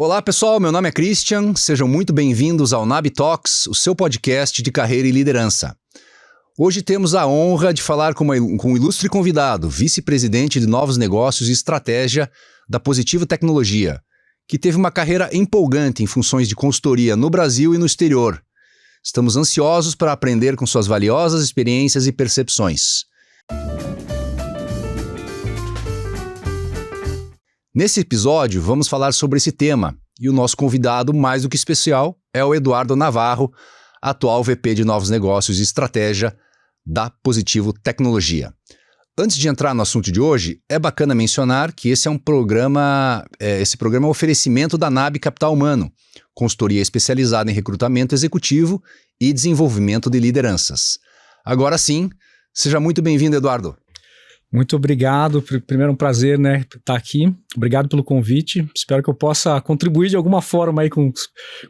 Olá pessoal, meu nome é Christian, sejam muito bem-vindos ao NAB Talks, o seu podcast de carreira e liderança. Hoje temos a honra de falar com um ilustre convidado, vice-presidente de novos negócios e estratégia da Positivo Tecnologia, que teve uma carreira empolgante em funções de consultoria no Brasil e no exterior. Estamos ansiosos para aprender com suas valiosas experiências e percepções. Nesse episódio, vamos falar sobre esse tema, e o nosso convidado mais do que especial é o Eduardo Navarro, atual VP de Novos Negócios e Estratégia da Positivo Tecnologia. Antes de entrar no assunto de hoje, é bacana mencionar que esse programa é um oferecimento da NAB Capital Humano, consultoria especializada em recrutamento executivo e desenvolvimento de lideranças. Agora sim, seja muito bem-vindo, Eduardo. Muito obrigado. Primeiro, um prazer, estar aqui. Obrigado pelo convite. Espero que eu possa contribuir de alguma forma aí com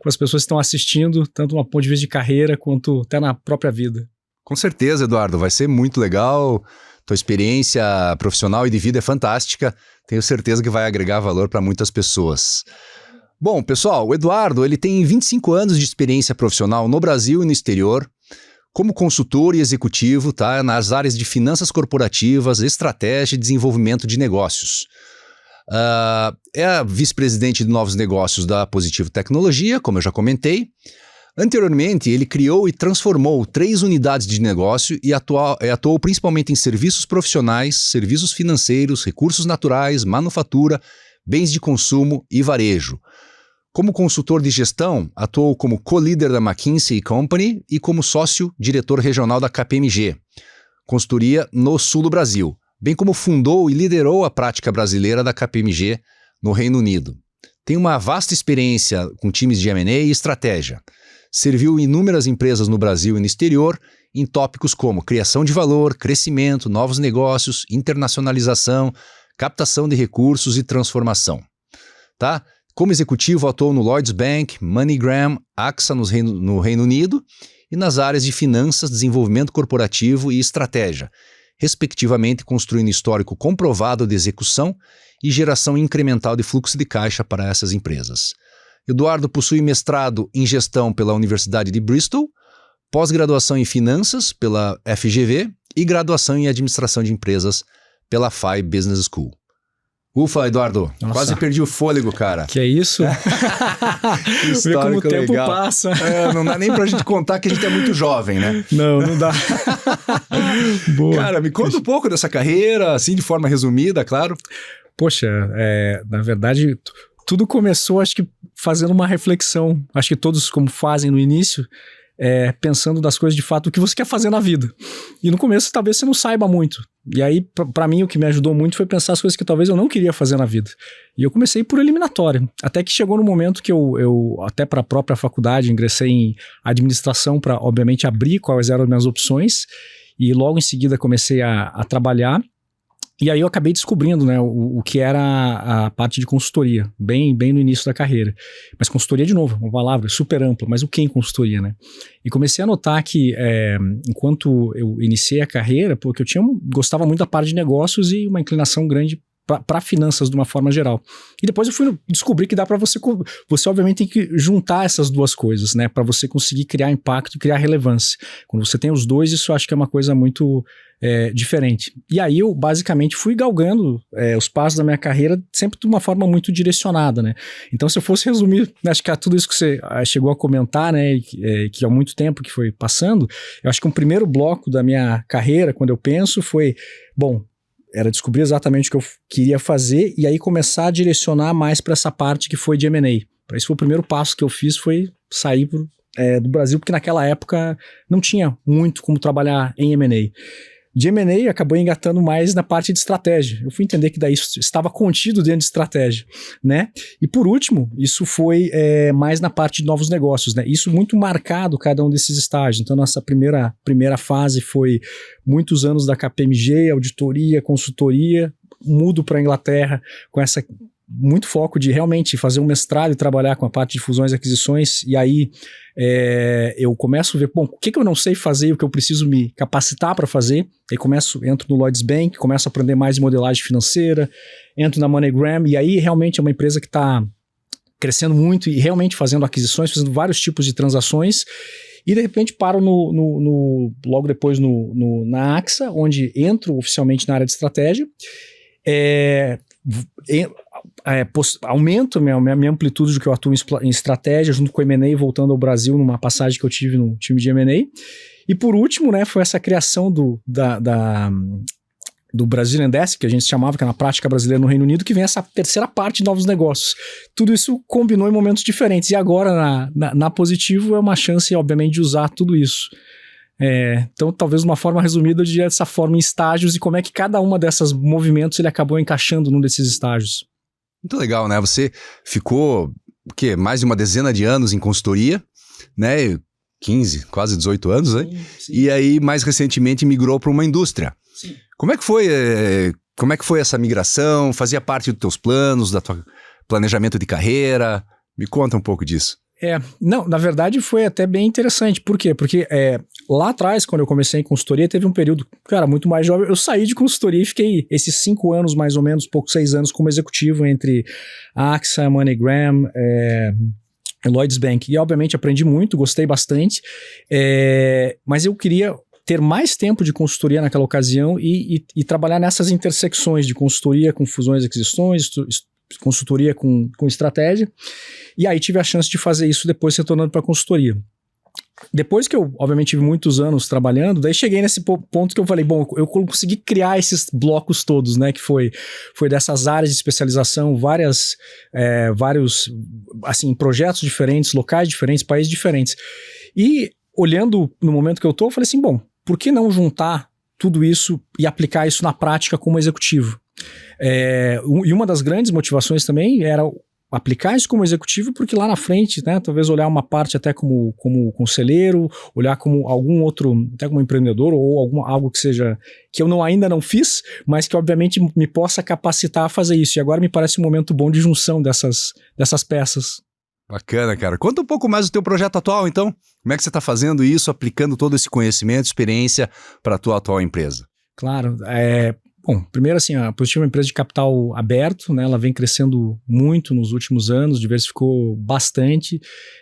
as pessoas que estão assistindo, tanto no ponto de vista de carreira, quanto até na própria vida. Com certeza, Eduardo. Vai ser muito legal. Tua experiência profissional e de vida é fantástica. Tenho certeza que vai agregar valor para muitas pessoas. Bom, pessoal, o Eduardo ele tem 25 anos de experiência profissional no Brasil e no exterior, como consultor e executivo, nas áreas de finanças corporativas, estratégia e desenvolvimento de negócios. É a vice-presidente de novos negócios da Positivo Tecnologia, como eu já comentei. Anteriormente, ele criou e transformou 3 unidades de negócio e atuou principalmente em serviços profissionais, serviços financeiros, recursos naturais, manufatura, bens de consumo e varejo. Como consultor de gestão, atuou como co-líder da McKinsey & Company e como sócio-diretor regional da KPMG, consultoria no sul do Brasil, bem como fundou e liderou a prática brasileira da KPMG no Reino Unido. Tem uma vasta experiência com times de M&A e estratégia. Serviu em inúmeras empresas no Brasil e no exterior em tópicos como criação de valor, crescimento, novos negócios, internacionalização, captação de recursos e transformação. Como executivo, atuou no Lloyds Bank, MoneyGram, AXA no Reino Unido e nas áreas de finanças, desenvolvimento corporativo e estratégia, respectivamente construindo histórico comprovado de execução e geração incremental de fluxo de caixa para essas empresas. Eduardo possui mestrado em gestão pela Universidade de Bristol, pós-graduação em finanças pela FGV e graduação em administração de empresas pela FI Business School. Ufa, Eduardo, Nossa. Quase perdi o fôlego, cara. Que é isso? Vê como o tempo legal. Passa. Não dá nem pra gente contar que a gente é muito jovem, né? Não dá. Boa. Cara, me conta um pouco dessa carreira, assim, de forma resumida, claro. Poxa, na verdade, tudo começou, acho que, fazendo uma reflexão. Acho que todos, como fazem no início, pensando das coisas de fato, o que você quer fazer na vida. E no começo, talvez você não saiba muito. E aí, pra mim, o que me ajudou muito foi pensar as coisas que talvez eu não queria fazer na vida. E eu comecei por eliminatória. Até que chegou no momento que eu até para a própria faculdade, ingressei em administração para, obviamente, abrir quais eram as minhas opções. E logo em seguida comecei a trabalhar. E aí eu acabei descobrindo, o que era a parte de consultoria, bem no início da carreira. Mas consultoria, de novo, uma palavra super ampla, mas o que em consultoria, né? E comecei a notar que, enquanto eu iniciei a carreira, porque gostava muito da parte de negócios e uma inclinação grande para finanças de uma forma geral. E depois eu fui descobrir que dá para você obviamente tem que juntar essas duas coisas, né? Para você conseguir criar impacto e criar relevância. Quando você tem os dois, isso eu acho que é uma coisa muito diferente. E aí eu basicamente fui galgando os passos da minha carreira sempre de uma forma muito direcionada, né? Então se eu fosse resumir, acho que tudo isso que você chegou a comentar, né? Que há muito tempo que foi passando, eu acho que um primeiro bloco da minha carreira, quando eu penso, foi, era descobrir exatamente o que eu queria fazer e aí começar a direcionar mais para essa parte que foi de M&A. Para isso foi o primeiro passo que eu fiz, foi sair do Brasil, porque naquela época não tinha muito como trabalhar em M&A. De M&A acabou engatando mais na parte de estratégia. Eu fui entender que daí isso estava contido dentro de estratégia, né? E por último, isso foi mais na parte de novos negócios, né? Isso muito marcado cada um desses estágios. Então nossa primeira fase foi muitos anos da KPMG, auditoria, consultoria, mudo para a Inglaterra com essa muito foco de realmente fazer um mestrado e trabalhar com a parte de fusões e aquisições, e aí eu começo a ver, bom, o que eu não sei fazer e o que eu preciso me capacitar para fazer, aí entro no Lloyds Bank, começo a aprender mais de modelagem financeira, entro na MoneyGram, e aí realmente é uma empresa que está crescendo muito e realmente fazendo aquisições, fazendo vários tipos de transações, e de repente paro logo depois na AXA, onde entro oficialmente na área de estratégia, aumento minha amplitude do que eu atuo em estratégia, junto com o M&A, voltando ao Brasil, numa passagem que eu tive no time de M&A. E por último, né, foi essa criação do Brazilian Desk, que a gente chamava, que é na prática brasileira no Reino Unido, que vem essa terceira parte de novos negócios. Tudo isso combinou em momentos diferentes. E agora, na Positivo, é uma chance, obviamente, de usar tudo isso. Então, talvez de uma forma resumida, eu diria dessa forma em estágios e como é que cada uma dessas movimentos ele acabou encaixando num desses estágios. Muito legal, né? Você ficou, mais de uma dezena de anos em consultoria, né? 15, quase 18 anos, né? Sim. E aí, mais recentemente, migrou para uma indústria. Sim. Como é que foi essa migração? Fazia parte dos teus planos, da tua planejamento de carreira? Me conta um pouco disso. Não, na verdade foi até bem interessante. Por quê? Porque lá atrás, quando eu comecei em consultoria, teve um período, muito mais jovem. Eu saí de consultoria e fiquei esses 5 anos, mais ou menos, 6 anos como executivo entre AXA, MoneyGram, Lloyds Bank. E obviamente aprendi muito, gostei bastante, mas eu queria ter mais tempo de consultoria naquela ocasião e trabalhar nessas intersecções de consultoria com fusões e aquisições, consultoria com estratégia. E aí tive a chance de fazer isso depois retornando para a consultoria. Depois que eu, obviamente, tive muitos anos trabalhando, daí cheguei nesse ponto que eu falei, bom, eu consegui criar esses blocos todos, né, que foi dessas áreas de especialização, vários, assim, projetos diferentes, locais diferentes, países diferentes. E olhando no momento que eu tô, eu falei assim, bom, por que não juntar tudo isso e aplicar isso na prática como executivo? E uma das grandes motivações também era aplicar isso como executivo, porque lá na frente, né, talvez olhar uma parte até como conselheiro, olhar como algum outro, até como empreendedor, ou algo que seja, que eu ainda não fiz, mas que obviamente me possa capacitar a fazer isso. E agora me parece um momento bom de junção dessas peças. Bacana, cara. Conta um pouco mais do teu projeto atual, então. Como é que você está fazendo isso, aplicando todo esse conhecimento, experiência para a tua atual empresa? Claro. Bom, primeiro assim, a Positivo é uma empresa de capital aberto, né? Ela vem crescendo muito nos últimos anos, diversificou bastante.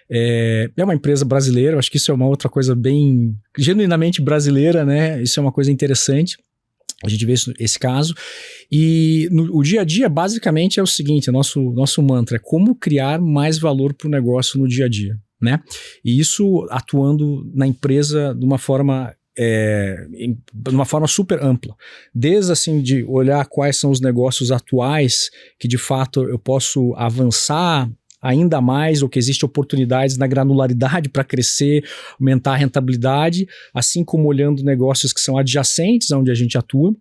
É uma empresa brasileira, eu acho que isso é uma outra coisa bem genuinamente brasileira, né? Isso é uma coisa interessante. A gente vê esse caso. E o dia a dia, basicamente, é o seguinte: nosso mantra é como criar mais valor para o negócio no dia a dia, né? E isso atuando na empresa de uma forma super ampla. Desde assim de olhar quais são os negócios atuais que de fato eu posso avançar ainda mais, ou que existe oportunidades na granularidade para crescer, aumentar a rentabilidade, assim como olhando negócios que são adjacentes aonde a gente atua.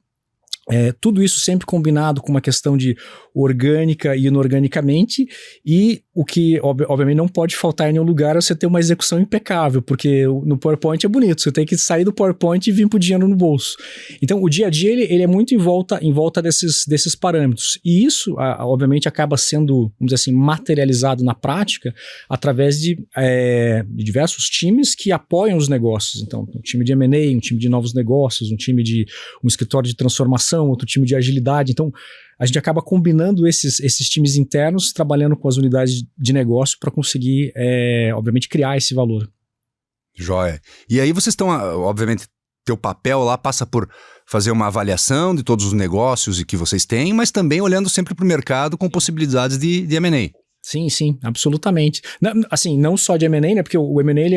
Tudo isso sempre combinado com uma questão de orgânica e inorganicamente, e o que obviamente não pode faltar em nenhum lugar é você ter uma execução impecável, porque no PowerPoint é bonito, você tem que sair do PowerPoint e vir pro dinheiro no bolso. Então o dia a dia ele é muito em volta desses parâmetros, e isso obviamente acaba sendo, vamos dizer assim, materializado na prática através de diversos times que apoiam os negócios. Então um time de M&A, um time de novos negócios, um escritório de transformação, outro time de agilidade. Então a gente acaba combinando esses times internos, trabalhando com as unidades de negócio para conseguir, obviamente, criar esse valor. Joia. E aí vocês estão, obviamente, teu papel lá passa por fazer uma avaliação de todos os negócios que vocês têm, mas também olhando sempre para o mercado com possibilidades de M&A. Sim, absolutamente. Não, assim, não só de M&A, né? Porque o M&A ele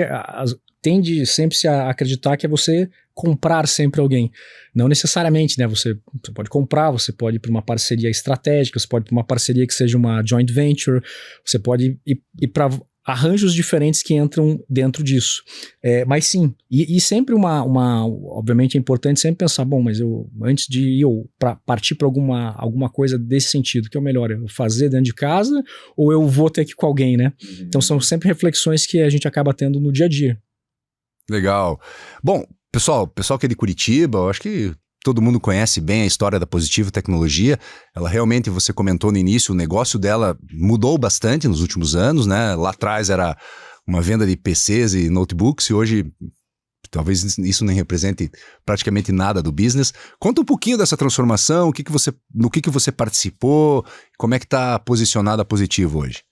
tende sempre a acreditar que é você comprar sempre alguém. Não necessariamente, né? Você pode comprar, você pode ir para uma parceria estratégica, você pode ir para uma parceria que seja uma joint venture, você pode ir para arranjos diferentes que entram dentro disso. Mas sim, e sempre obviamente é importante sempre pensar, bom, mas antes de ir partir para alguma coisa desse sentido, que é o melhor, eu fazer dentro de casa ou eu vou ter que ir com alguém, né? Uhum. Então são sempre reflexões que a gente acaba tendo no dia a dia. Legal. Bom, pessoal que é de Curitiba, eu acho que todo mundo conhece bem a história da Positivo Tecnologia. Ela realmente, você comentou no início, o negócio dela mudou bastante nos últimos anos, né? Lá atrás era uma venda de PCs e notebooks e hoje talvez isso nem represente praticamente nada do business. Conta um pouquinho dessa transformação, no que você participou, como é que está posicionada a Positivo hoje?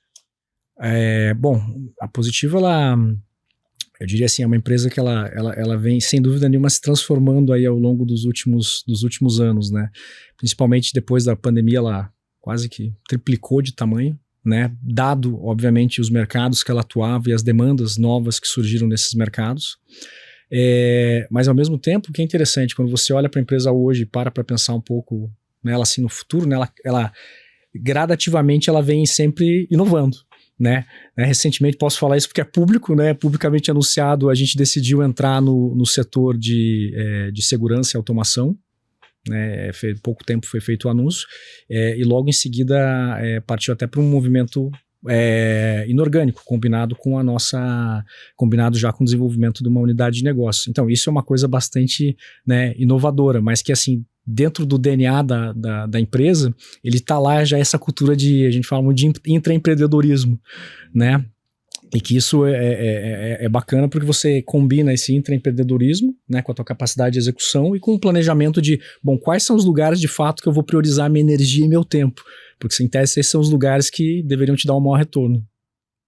Bom, a Positivo, eu diria assim, é uma empresa que ela vem, sem dúvida nenhuma, se transformando aí ao longo dos últimos anos, né? Principalmente depois da pandemia, ela quase que triplicou de tamanho, né? Dado, obviamente, os mercados que ela atuava e as demandas novas que surgiram nesses mercados. Mas, ao mesmo tempo, o que é interessante, quando você olha para a empresa hoje e para pensar um pouco nela assim, no futuro, né? Ela gradativamente ela vem sempre inovando. Né? Recentemente, posso falar isso porque é público, né? Publicamente anunciado, a gente decidiu entrar no setor de segurança e automação, né? Pouco tempo foi feito o anúncio, e logo em seguida partiu até para um movimento inorgânico, combinado já com o desenvolvimento de uma unidade de negócio. Então, isso é uma coisa bastante, né, inovadora, mas que assim, dentro do DNA da empresa, ele está lá já essa cultura a gente fala muito de intraempreendedorismo, né? E que isso é bacana porque você combina esse intraempreendedorismo, né, com a tua capacidade de execução e com o planejamento de, bom, quais são os lugares de fato que eu vou priorizar minha energia e meu tempo? Porque, em tese, esses são os lugares que deveriam te dar um maior retorno.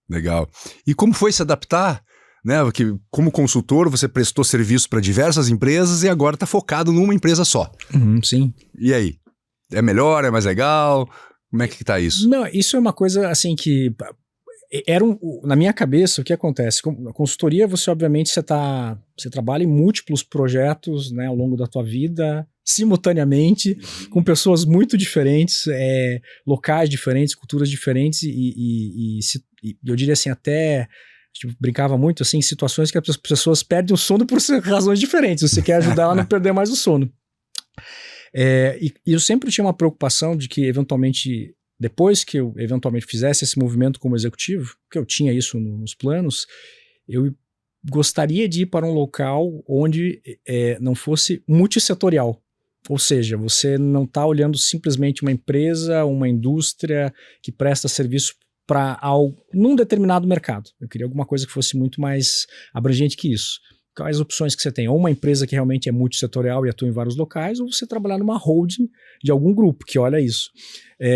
Legal. E como foi se adaptar? Né, porque como consultor você prestou serviço para diversas empresas e agora está focado numa empresa só. Sim. E aí? É melhor? É mais legal? Como é que tá isso? Não, isso é uma coisa assim que na minha cabeça, o que acontece? Na consultoria, você obviamente você trabalha em múltiplos projetos, né, ao longo da tua vida, simultaneamente, com pessoas muito diferentes, locais diferentes, culturas diferentes e eu diria assim, até a gente brincava muito assim, em situações que as pessoas perdem o sono por razões diferentes. Você quer ajudar ela a não perder mais o sono. E eu sempre tinha uma preocupação de que, eventualmente, depois que eu eventualmente fizesse esse movimento como executivo, que eu tinha isso nos planos, eu gostaria de ir para um local onde não fosse multissetorial. Ou seja, você não está olhando simplesmente uma empresa, uma indústria que presta serviço para num determinado mercado. Eu queria alguma coisa que fosse muito mais abrangente que isso. Quais opções que você tem? Ou uma empresa que realmente é multissetorial e atua em vários locais, ou você trabalhar numa holding de algum grupo que olha isso.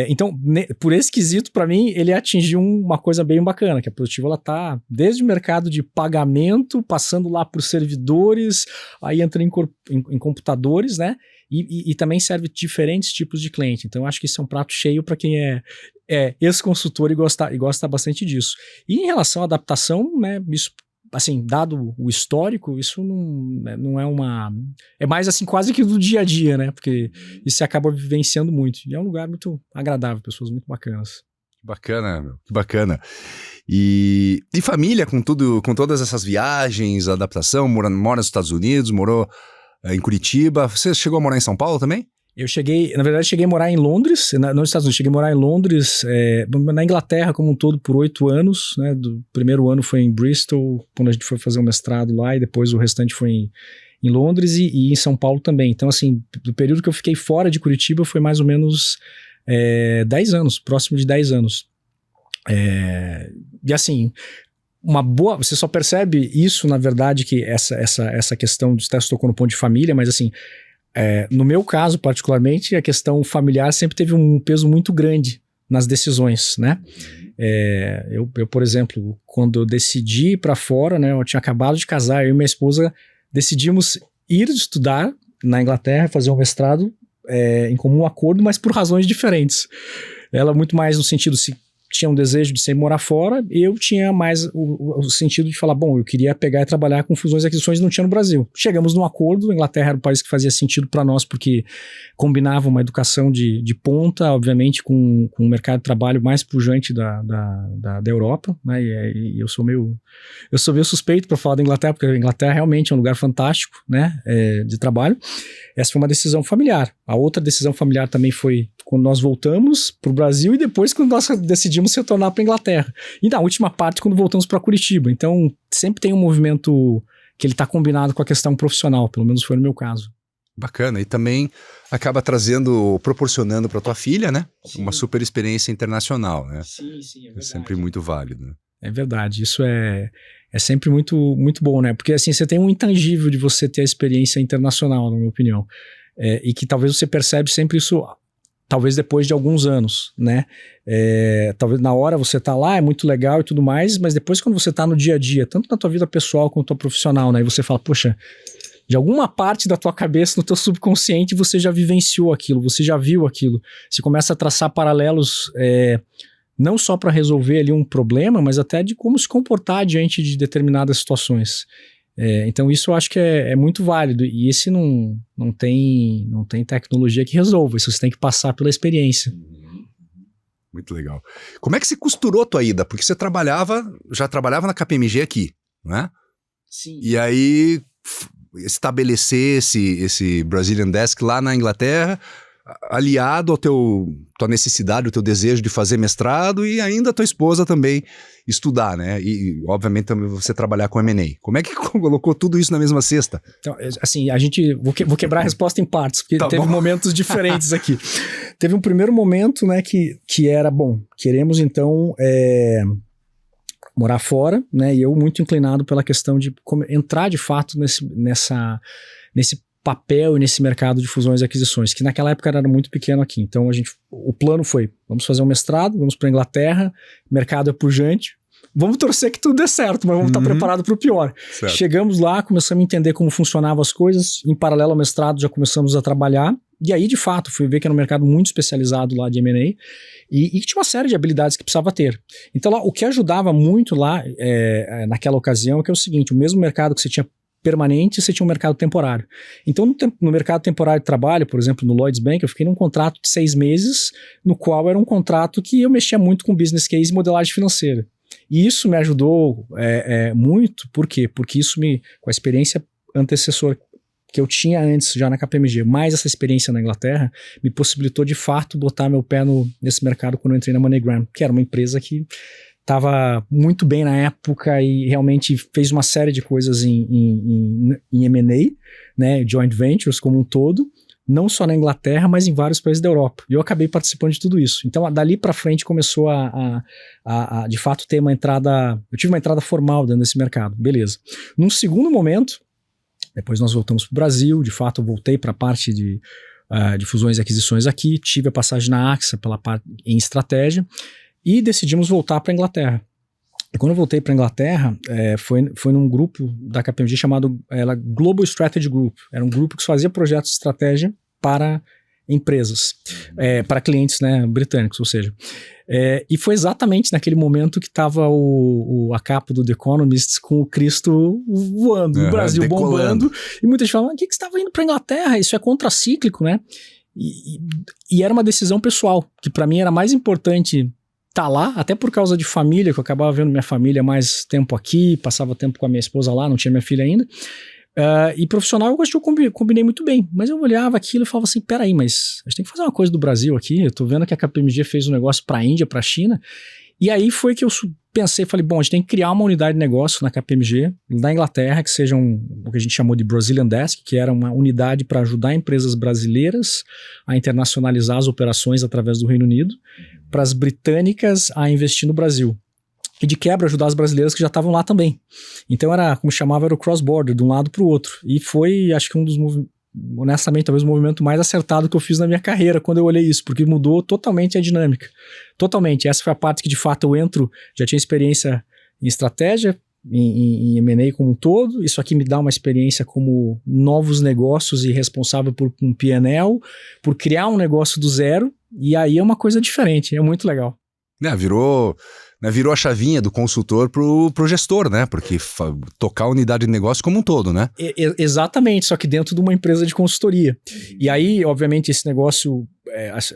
Então, por esse quesito, para mim, ele atingiu uma coisa bem bacana, que a Positivo ela está desde o mercado de pagamento, passando lá por servidores, aí entra em computadores, né? E também serve diferentes tipos de cliente. Então, eu acho que isso é um prato cheio para quem é ex-consultor e gosta bastante disso. E em relação à adaptação, né, isso, assim, dado o histórico, isso não é uma... É mais assim, quase que do dia a dia, né? Porque isso você acaba vivenciando muito. E é um lugar muito agradável, pessoas muito bacanas. Bacana, meu. Que bacana. E família, com todas essas viagens, adaptação, mora nos Estados Unidos, morou em Curitiba. Você chegou a morar em São Paulo também? Eu cheguei a morar em Londres, nos Estados Unidos, cheguei a morar em Londres, na Inglaterra como um todo por 8 anos, né? Do primeiro ano foi em Bristol, quando a gente foi fazer um mestrado lá, e depois o restante foi em Londres e em São Paulo também. Então, assim, do período que eu fiquei fora de Curitiba foi mais ou menos 10 anos, próximo de 10 anos. E assim, você só percebe isso, na verdade, que essa questão, você tocou no ponto de família, mas assim, no meu caso, particularmente, a questão familiar sempre teve um peso muito grande nas decisões, né? Eu, por exemplo, quando eu decidi ir para fora, né, eu tinha acabado de casar, eu e minha esposa decidimos ir estudar na Inglaterra, fazer um mestrado em comum acordo, mas por razões diferentes. Ela muito mais no sentido tinha um desejo de sempre morar fora, e eu tinha mais o sentido de falar, bom, eu queria pegar e trabalhar com fusões e aquisições que não tinha no Brasil. Chegamos num acordo, a Inglaterra era um país que fazia sentido para nós, porque combinava uma educação de ponta, obviamente, com um mercado de trabalho mais pujante da Europa, né? E eu sou meio suspeito para falar da Inglaterra, porque a Inglaterra realmente é um lugar fantástico, né, de trabalho. Essa foi uma decisão familiar. A outra decisão familiar também foi quando nós voltamos para o Brasil e depois quando nós decidimos retornar para a Inglaterra. E na última parte, quando voltamos para Curitiba. Então, sempre tem um movimento que ele está combinado com a questão profissional, pelo menos foi no meu caso. Bacana. E também acaba proporcionando para tua filha, né? Sim. Uma super experiência internacional, né? Sim, é verdade. É sempre muito válido, né? É verdade. Isso é sempre muito, muito bom, né? Porque assim, você tem um intangível de você ter a experiência internacional, na minha opinião. E que talvez você percebe sempre isso talvez depois de alguns anos, né? Talvez na hora você tá lá, é muito legal e tudo mais, mas depois quando você tá no dia a dia, tanto na tua vida pessoal quanto na profissional, né? E você fala, poxa, de alguma parte da tua cabeça, no teu subconsciente, você já vivenciou aquilo, você já viu aquilo. Você começa a traçar paralelos, não só para resolver ali um problema, mas até de como se comportar diante de determinadas situações. Então isso eu acho que é muito válido, e esse não tem tecnologia que resolva, isso você tem que passar pela experiência. Muito legal. Como é que você costurou a tua ida? Porque você já trabalhava na KPMG aqui, né? Sim. E aí estabelecer esse Brazilian Desk lá na Inglaterra, aliado ao tua necessidade, o teu desejo de fazer mestrado, e ainda a tua esposa também estudar, né? E obviamente também você trabalhar com M&A. Como é que colocou tudo isso na mesma cesta? Então, assim, vou quebrar a resposta em partes, porque Tá teve bom. momentos diferentes aqui. Teve um primeiro momento, né, que era, bom, queremos então morar fora, né, e eu muito inclinado pela questão de entrar de fato nesse papel e nesse mercado de fusões e aquisições, que naquela época era muito pequeno aqui. Então o plano foi, vamos fazer um mestrado, vamos para a Inglaterra, mercado é pujante, vamos torcer que tudo dê certo, mas vamos estar preparados para o pior. Certo. Chegamos lá, começamos a entender como funcionavam as coisas, em paralelo ao mestrado já começamos a trabalhar, e aí de fato fui ver que era um mercado muito especializado lá de M&A, e que tinha uma série de habilidades que precisava ter. Então lá, o que ajudava muito lá naquela ocasião é que é o seguinte, o mesmo mercado que você tinha permanente, você tinha um mercado temporário. Então, no mercado temporário de trabalho, por exemplo, no Lloyds Bank, eu fiquei num contrato de 6 meses, no qual era um contrato que eu mexia muito com business case e modelagem financeira. E isso me ajudou muito, por quê? Porque isso com a experiência antecessora que eu tinha antes já na KPMG, mais essa experiência na Inglaterra, me possibilitou de fato botar meu pé nesse mercado quando eu entrei na MoneyGram, que era uma empresa que estava muito bem na época e realmente fez uma série de coisas em M&A, né, joint ventures como um todo, não só na Inglaterra, mas em vários países da Europa. E eu acabei participando de tudo isso. Então, dali para frente começou a de fato ter uma entrada, eu tive uma entrada formal dentro desse mercado, beleza. Num segundo momento, depois nós voltamos para o Brasil, de fato eu voltei para a parte de fusões e aquisições aqui, tive a passagem na AXA pela parte em estratégia, e decidimos voltar para a Inglaterra. E quando eu voltei para a Inglaterra, foi num grupo da KPMG chamado Global Strategy Group. Era um grupo que fazia projetos de estratégia para empresas, para clientes, né, britânicos, ou seja. E foi exatamente naquele momento que estava a capa do The Economist com o Cristo voando, o Brasil decolando. bombando. E muita gente falava, o que você estava indo para a Inglaterra? Isso é contracíclico, né? E era uma decisão pessoal, que para mim era mais importante tá lá, até por causa de família, que eu acabava vendo minha família mais tempo aqui, passava tempo com a minha esposa lá, não tinha minha filha ainda, e profissional eu acho que eu combinei muito bem, mas eu olhava aquilo e falava assim, peraí, mas a gente tem que fazer uma coisa do Brasil aqui, eu tô vendo que a KPMG fez um negócio pra Índia, pra China, e aí foi que eu pensei, falei, bom, a gente tem que criar uma unidade de negócio na KPMG, na Inglaterra, que seja o que a gente chamou de Brazilian Desk, que era uma unidade para ajudar empresas brasileiras a internacionalizar as operações através do Reino Unido, para as britânicas a investir no Brasil. E de quebra ajudar as brasileiras que já estavam lá também. Então era, como chamava, era o cross-border, de um lado para o outro. E foi, acho que honestamente, talvez o movimento mais acertado que eu fiz na minha carreira quando eu olhei isso, porque mudou totalmente a dinâmica. Totalmente. Essa foi a parte que de fato eu entro, já tinha experiência em estratégia, em M&A como um todo. Isso aqui me dá uma experiência como novos negócios e responsável por um P&L, por criar um negócio do zero, e aí é uma coisa diferente, é muito legal. Virou a chavinha do consultor pro gestor, né? Porque tocar a unidade de negócio como um todo, né? Exatamente, só que dentro de uma empresa de consultoria. E aí, obviamente, esse negócio,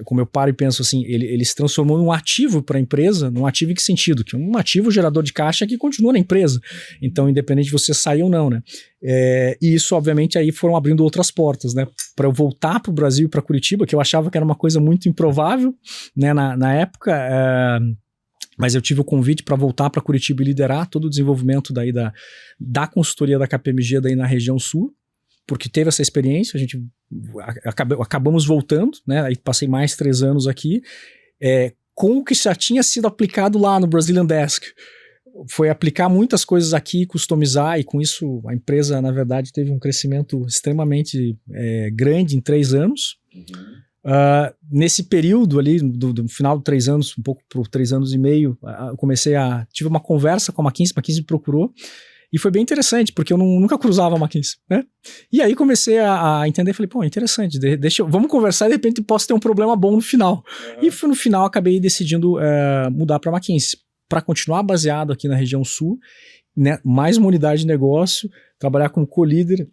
como eu paro e penso assim, ele se transformou num ativo para a empresa. Num ativo em que sentido? Que é um ativo gerador de caixa que continua na empresa. Então, independente de você sair ou não, né? E isso, obviamente, aí foram abrindo outras portas, né? Para eu voltar para o Brasil e para Curitiba, que eu achava que era uma coisa muito improvável, né? Na época... Mas eu tive o convite para voltar para Curitiba e liderar todo o desenvolvimento daí da consultoria da KPMG daí na região sul, porque teve essa experiência, a gente acabamos voltando, né? Aí passei mais 3 anos aqui, com o que já tinha sido aplicado lá no Brazilian Desk. Foi aplicar muitas coisas aqui, customizar, e com isso a empresa, na verdade, teve um crescimento extremamente grande em 3 anos. Nesse período ali, do final de 3 anos, um pouco por 3 anos e meio, eu tive uma conversa com a McKinsey me procurou, e foi bem interessante, porque eu nunca cruzava a McKinsey, né? E aí comecei a entender, falei, pô, interessante, vamos conversar e de repente posso ter um problema bom no final. E no final acabei decidindo mudar para a McKinsey, para continuar baseado aqui na região sul, né, mais uma unidade de negócio, trabalhar como co-líder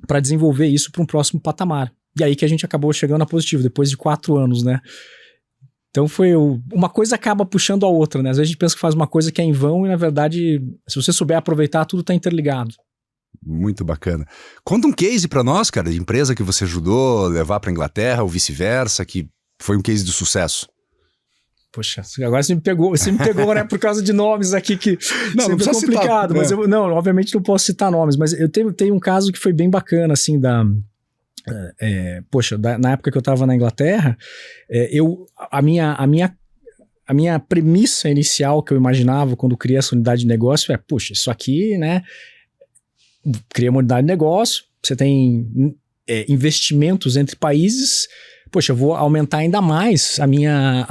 para desenvolver isso para um próximo patamar. E aí que a gente acabou chegando a positivo, depois de 4 anos, né? Então uma coisa acaba puxando a outra, né? Às vezes a gente pensa que faz uma coisa que é em vão e, na verdade, se você souber aproveitar, tudo está interligado. Muito bacana. Conta um case para nós, cara, de empresa que você ajudou a levar para Inglaterra ou vice-versa, que foi um case de sucesso. Poxa, agora você me pegou, né, por causa de nomes aqui que não sempre é complicado, citar, mas obviamente não posso citar nomes, mas eu tenho um caso que foi bem bacana, assim, na época que eu estava na Inglaterra, a minha premissa inicial que eu imaginava quando criei essa unidade de negócio isso aqui, né, cria uma unidade de negócio, você tem investimentos entre países, eu vou aumentar ainda mais a minha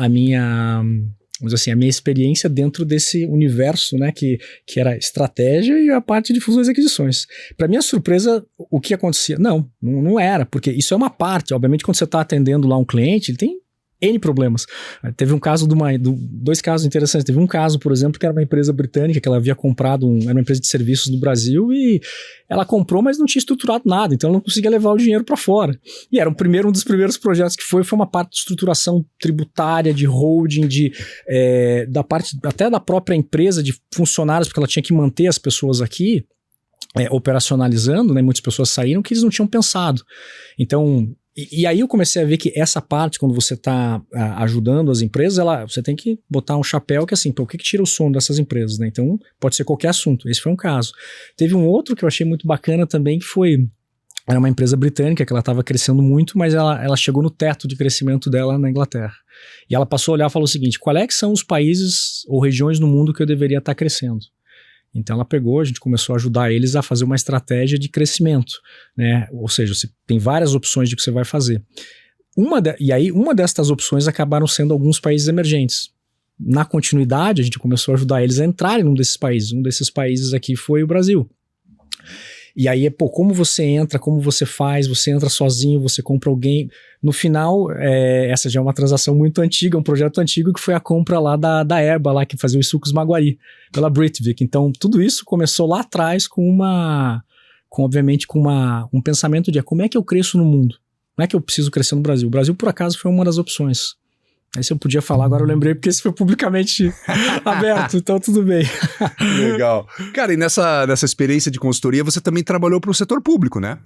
experiência dentro desse universo, né, que era estratégia e a parte de fusões e aquisições. Para minha surpresa, o que acontecia? Não era, porque isso é uma parte. Obviamente, quando você está atendendo lá um cliente, ele tem N problemas. Teve um caso dois casos interessantes. Teve um caso, por exemplo, que era uma empresa britânica que ela havia comprado, era uma empresa de serviços no Brasil e ela comprou, mas não tinha estruturado nada, então ela não conseguia levar o dinheiro para fora. E era um dos primeiros projetos que foi uma parte de estruturação tributária, de holding, da parte até da própria empresa, de funcionários, porque ela tinha que manter as pessoas aqui operacionalizando, né? Muitas pessoas saíram que eles não tinham pensado. Então, e aí eu comecei a ver que essa parte, quando você está ajudando as empresas, você tem que botar um chapéu que assim, o que tira o sono dessas empresas, né? Então, pode ser qualquer assunto. Esse foi um caso. Teve um outro que eu achei muito bacana também, que era uma empresa britânica, que ela estava crescendo muito, mas ela chegou no teto de crescimento dela na Inglaterra. E ela passou a olhar e falou o seguinte, qual é que são os países ou regiões no mundo que eu deveria estar crescendo? Então ela a gente começou a ajudar eles a fazer uma estratégia de crescimento, né? Ou seja, você tem várias opções de que você vai fazer. E aí uma destas opções acabaram sendo alguns países emergentes. Na continuidade, a gente começou a ajudar eles a entrarem num desses países. Um desses países aqui foi o Brasil. E aí, como você entra, como você faz, você entra sozinho, você compra alguém. No final, essa já é uma transação muito antiga, um projeto antigo que foi a compra lá da Erba, lá que fazia os sucos Maguari, pela Britvic. Então, tudo isso começou lá atrás obviamente, com um pensamento de como é que eu cresço no mundo? Não é que eu preciso crescer no Brasil. O Brasil, por acaso, foi uma das opções. Aí se eu podia falar, agora eu lembrei, porque esse foi publicamente aberto, então tudo bem. Legal. Cara, e nessa experiência de consultoria, você também trabalhou para o setor público, né?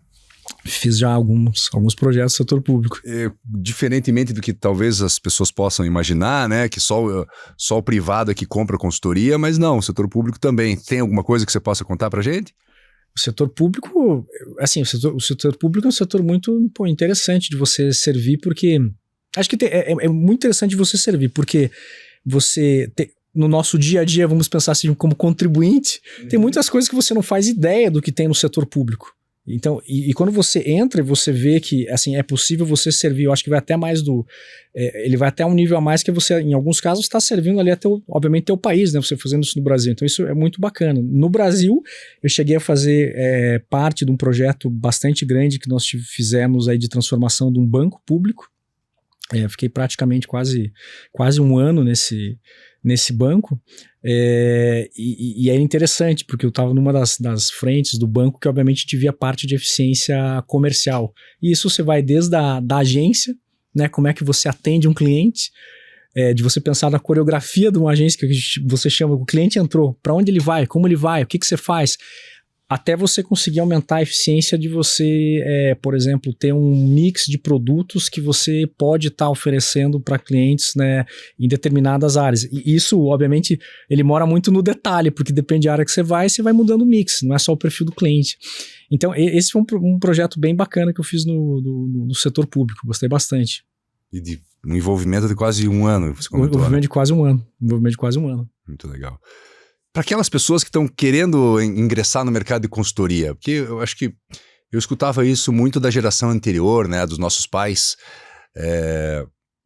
Fiz já alguns projetos do setor público. Diferentemente do que talvez as pessoas possam imaginar, né? Que só o privado é que compra consultoria, mas não, o setor público também. Tem alguma coisa que você possa contar pra gente? O setor público, assim, o setor público é um setor muito interessante de você servir, porque... Acho que é muito interessante você servir, porque no nosso dia a dia, vamos pensar assim, como contribuinte, tem muitas coisas que você não faz ideia do que tem no setor público. Então, e quando você entra e você vê que, assim, é possível você servir, eu acho que vai até mais ele vai até um nível a mais que você, em alguns casos, está servindo ali até, obviamente, teu país, né, você fazendo isso no Brasil. Então, isso é muito bacana. No Brasil, eu cheguei a fazer parte de um projeto bastante grande que nós fizemos aí de transformação de um banco público. Fiquei praticamente quase um ano nesse banco, e é interessante, porque eu estava numa das frentes do banco que obviamente tivia parte de eficiência comercial, e isso você vai desde da agência, né, como é que você atende um cliente, de você pensar na coreografia de uma agência que você chama, o cliente entrou, para onde ele vai, como ele vai, o que você faz, até você conseguir aumentar a eficiência de você, por exemplo, ter um mix de produtos que você pode estar oferecendo para clientes, né, em determinadas áreas. E isso, obviamente, ele mora muito no detalhe, porque depende da área que você vai mudando o mix, não é só o perfil do cliente. Então, esse foi um projeto bem bacana que eu fiz no setor público, gostei bastante. E de um envolvimento de quase um ano, você comentou, envolvimento de quase um ano. Muito legal. Para aquelas pessoas que estão querendo ingressar no mercado de consultoria, porque eu acho que Eu escutava isso muito da geração anterior, né, dos nossos pais,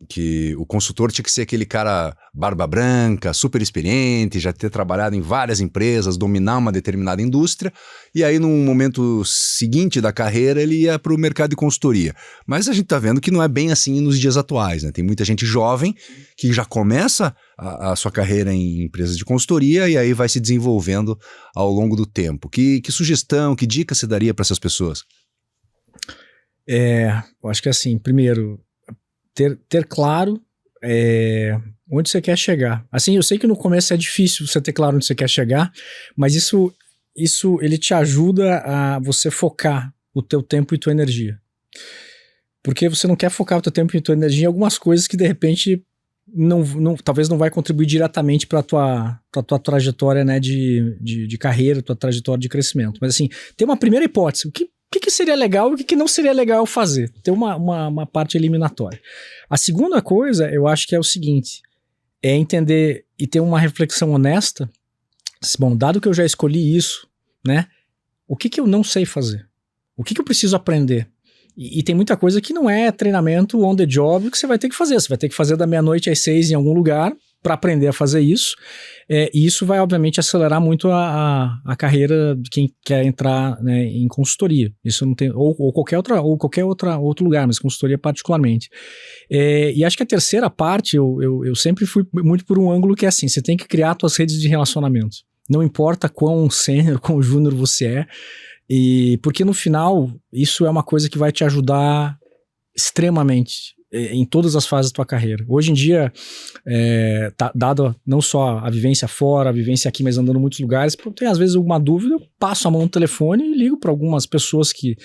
que o consultor tinha que ser aquele cara barba branca, super experiente, já ter trabalhado em várias empresas, dominar uma determinada indústria, e aí num momento seguinte da carreira ele ia para o mercado de consultoria. Mas a gente está vendo que não é bem assim nos dias atuais, né? Tem muita gente jovem que já começa a sua carreira em empresas de consultoria e aí vai se desenvolvendo ao longo do tempo. Que sugestão, que dica você daria para essas pessoas? Eu acho que assim, primeiro, ter claro onde você quer chegar. Assim, eu sei que no começo é difícil você ter claro onde você quer chegar, mas isso ele te ajuda a você focar o teu tempo e tua energia. Porque você não quer focar o teu tempo e tua energia em algumas coisas que de repente talvez não vai contribuir diretamente para tua trajetória, né, de carreira, tua trajetória de crescimento. Mas assim, tem uma primeira hipótese. O que seria legal e o que não seria legal fazer? Tem uma parte eliminatória. A segunda coisa, eu acho que é o seguinte, é entender e ter uma reflexão honesta. Bom, dado que eu já escolhi isso, né? O que eu não sei fazer? O que eu preciso aprender? E tem muita coisa que não é treinamento on the job que você vai ter que fazer. Você vai ter que fazer da meia-noite às 6 em algum lugar para aprender a fazer isso. E isso vai, obviamente, acelerar muito a carreira de quem quer entrar, né, em consultoria. Isso não tem, ou qualquer outro lugar, mas consultoria particularmente. E acho que a terceira parte, eu sempre fui muito por um ângulo que é assim, você tem que criar suas redes de relacionamento. Não importa quão sênior, quão júnior você é, porque no final, isso é uma coisa que vai te ajudar extremamente em todas as fases da tua carreira. Hoje em dia, dado não só a vivência fora, a vivência aqui, mas andando em muitos lugares, tem às vezes alguma dúvida, eu passo a mão no telefone e ligo para algumas pessoas que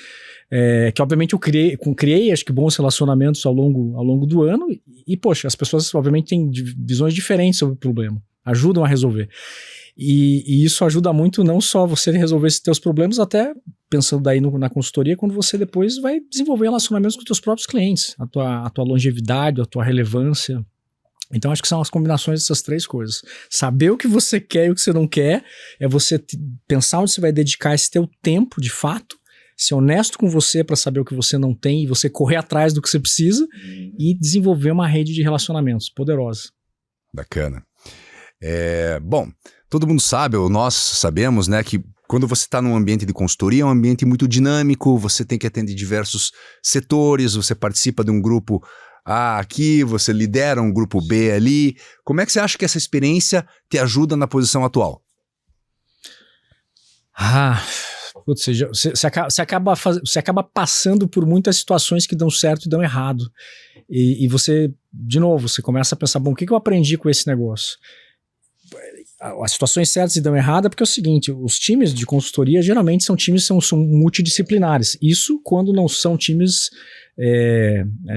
obviamente eu criei acho que bons relacionamentos ao longo do ano e poxa, as pessoas obviamente têm visões diferentes sobre o problema, ajudam a resolver. E isso ajuda muito não só você resolver esses teus problemas, até pensando daí na consultoria, quando você depois vai desenvolver relacionamentos com os teus próprios clientes, a tua longevidade, a tua relevância. Então acho que são as combinações dessas três coisas. Saber o que você quer e o que você não quer, é você pensar onde você vai dedicar esse teu tempo de fato, ser honesto com você para saber o que você não tem e você correr atrás do que você precisa e desenvolver uma rede de relacionamentos poderosa. Bacana. Bom, todo mundo sabe, ou nós sabemos, né, que quando você está num ambiente de consultoria, é um ambiente muito dinâmico, você tem que atender diversos setores, você participa de um grupo A aqui, você lidera um grupo B ali. Como é que você acha que essa experiência te ajuda na posição atual? Você acaba passando por muitas situações que dão certo e dão errado. E você, de novo, você começa a pensar, bom, o que eu aprendi com esse negócio? As situações certas e dão errado porque é o seguinte, os times de consultoria geralmente são multidisciplinares. Isso quando não são times,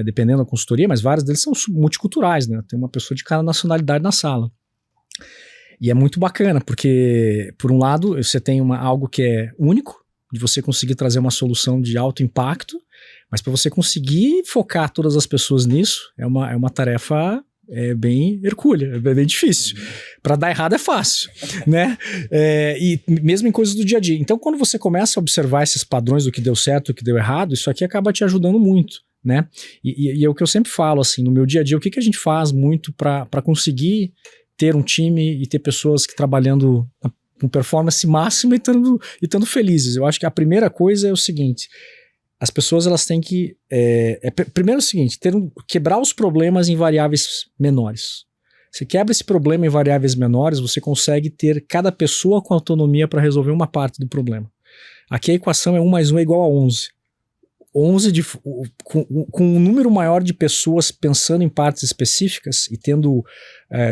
dependendo da consultoria, mas vários deles são multiculturais, né? Tem uma pessoa de cada nacionalidade na sala. E é muito bacana, porque, por um lado, você tem algo que é único, de você conseguir trazer uma solução de alto impacto, mas para você conseguir focar todas as pessoas nisso, é uma tarefa bem hercúlea, é bem difícil. Para dar errado é fácil, né? E mesmo em coisas do dia a dia. Então, quando você começa a observar esses padrões do que deu certo e do que deu errado, isso aqui acaba te ajudando muito, né? E é o que eu sempre falo, assim, no meu dia a dia, o que a gente faz muito para conseguir ter um time e ter pessoas que trabalhando com performance máxima e estando felizes. Eu acho que a primeira coisa é o seguinte, as pessoas elas têm que, primeiro é o seguinte, quebrar os problemas em variáveis menores. Você quebra esse problema em variáveis menores, você consegue ter cada pessoa com autonomia para resolver uma parte do problema. Aqui a equação é 1 mais 1 é igual a 11. Com um número maior de pessoas pensando em partes específicas e tendo,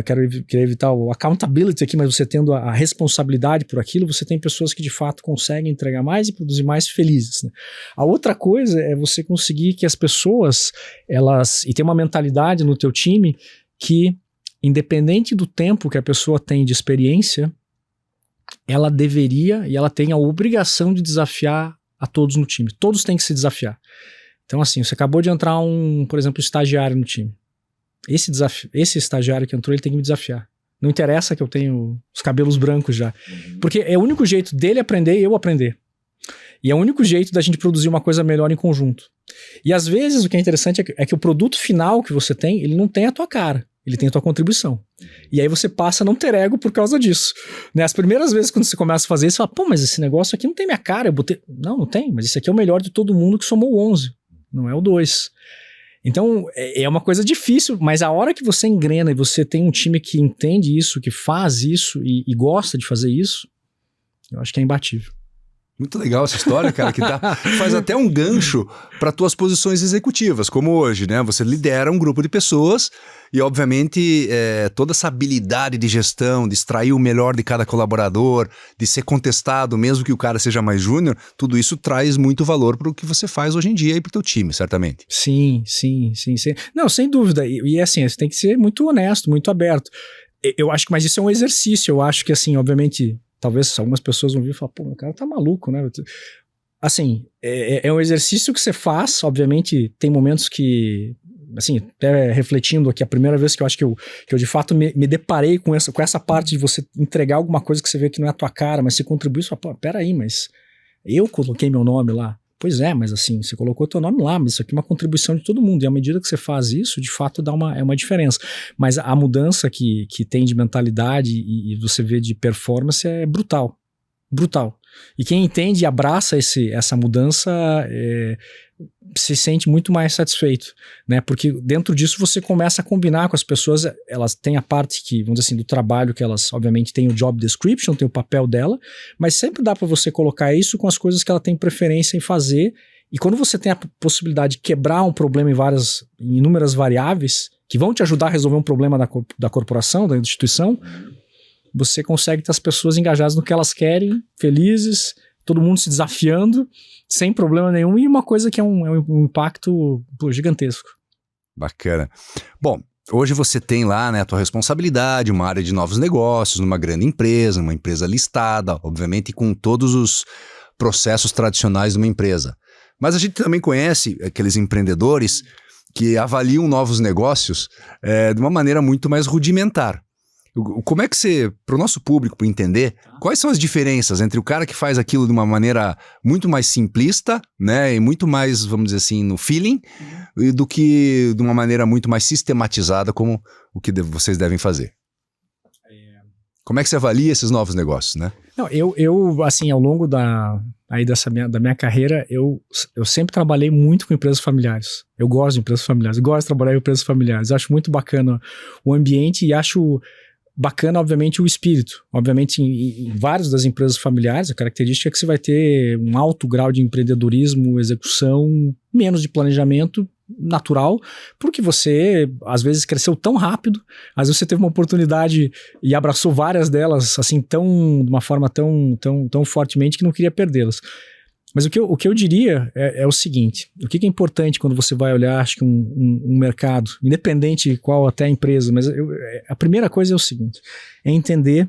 quero evitar o accountability aqui, mas você tendo a responsabilidade por aquilo, você tem pessoas que de fato conseguem entregar mais e produzir mais felizes, né? A outra coisa é você conseguir que as pessoas, e ter uma mentalidade no teu time que, independente do tempo que a pessoa tem de experiência, ela deveria e ela tem a obrigação de desafiar a todos no time. Todos têm que se desafiar. Então, assim, você acabou de entrar por exemplo, estagiário no time. Esse estagiário que entrou, ele tem que me desafiar. Não interessa que eu tenho os cabelos brancos já. Porque é o único jeito dele aprender e eu aprender. E é o único jeito da gente produzir uma coisa melhor em conjunto. E às vezes o que é interessante é que o produto final que você tem, ele não tem a tua cara, ele tem a tua contribuição. E aí você passa a não ter ego por causa disso. Né? As primeiras vezes quando você começa a fazer isso, você fala, pô, mas esse negócio aqui não tem minha cara, eu botei... Não tem, mas esse aqui é o melhor de todo mundo que somou 11, não é o 2. Então, é uma coisa difícil, mas a hora que você engrena e você tem um time que entende isso, que faz isso e gosta de fazer isso, eu acho que é imbatível. Muito legal essa história, cara, que faz até um gancho para tuas posições executivas, como hoje, né? Você lidera um grupo de pessoas e, obviamente, toda essa habilidade de gestão, de extrair o melhor de cada colaborador, de ser contestado, mesmo que o cara seja mais júnior, tudo isso traz muito valor para o que você faz hoje em dia e para o teu time, certamente. Sim. Não, sem dúvida. E assim, você tem que ser muito honesto, muito aberto. Eu acho que, mas isso é um exercício. Eu acho que, assim, obviamente... Talvez algumas pessoas vão vir e falar, pô, o cara tá maluco, né? Assim, é um exercício que você faz, obviamente tem momentos que, assim, até refletindo aqui, a primeira vez que eu acho que eu de fato me deparei com essa parte de você entregar alguma coisa que você vê que não é a tua cara, mas você contribui, você fala, pô, peraí, mas eu coloquei meu nome lá. Pois é, mas assim, você colocou teu nome lá, mas isso aqui é uma contribuição de todo mundo. E à medida que você faz isso, de fato é uma diferença. Mas a mudança que tem de mentalidade e você vê de performance é brutal. Brutal. E quem entende e abraça essa mudança se sente muito mais satisfeito, né? Porque dentro disso você começa a combinar com as pessoas, elas têm a parte que, vamos dizer assim, do trabalho que elas obviamente têm o job description, tem o papel dela, mas sempre dá para você colocar isso com as coisas que ela tem preferência em fazer, e quando você tem a possibilidade de quebrar um problema em inúmeras variáveis, que vão te ajudar a resolver um problema da corporação, da instituição, você consegue ter as pessoas engajadas no que elas querem, felizes, todo mundo se desafiando, sem problema nenhum, e uma coisa que é um impacto gigantesco. Bacana. Bom, hoje você tem lá, né, a tua responsabilidade, uma área de novos negócios, numa grande empresa, uma empresa listada, obviamente com todos os processos tradicionais de uma empresa. Mas a gente também conhece aqueles empreendedores que avaliam novos negócios de uma maneira muito mais rudimentar. Como é que você, para o nosso público, para entender, quais são as diferenças entre o cara que faz aquilo de uma maneira muito mais simplista, né, e muito mais, vamos dizer assim, no feeling, do que de uma maneira muito mais sistematizada, como o que vocês devem fazer? Como é que você avalia esses novos negócios, né? Não, eu assim, ao longo da minha carreira, eu sempre trabalhei muito com empresas familiares. Eu gosto de empresas familiares, eu gosto de trabalhar em empresas familiares. Eu acho muito bacana o ambiente e acho bacana, obviamente, o espírito. Obviamente, em várias das empresas familiares, a característica é que você vai ter um alto grau de empreendedorismo, execução, menos de planejamento natural, porque você, às vezes, cresceu tão rápido, às vezes você teve uma oportunidade e abraçou várias delas, assim, de uma forma tão fortemente que não queria perdê-las. Mas o que eu diria é o seguinte, o que é importante quando você vai olhar, acho que um mercado, independente de qual até a empresa, mas a primeira coisa é o seguinte, é entender,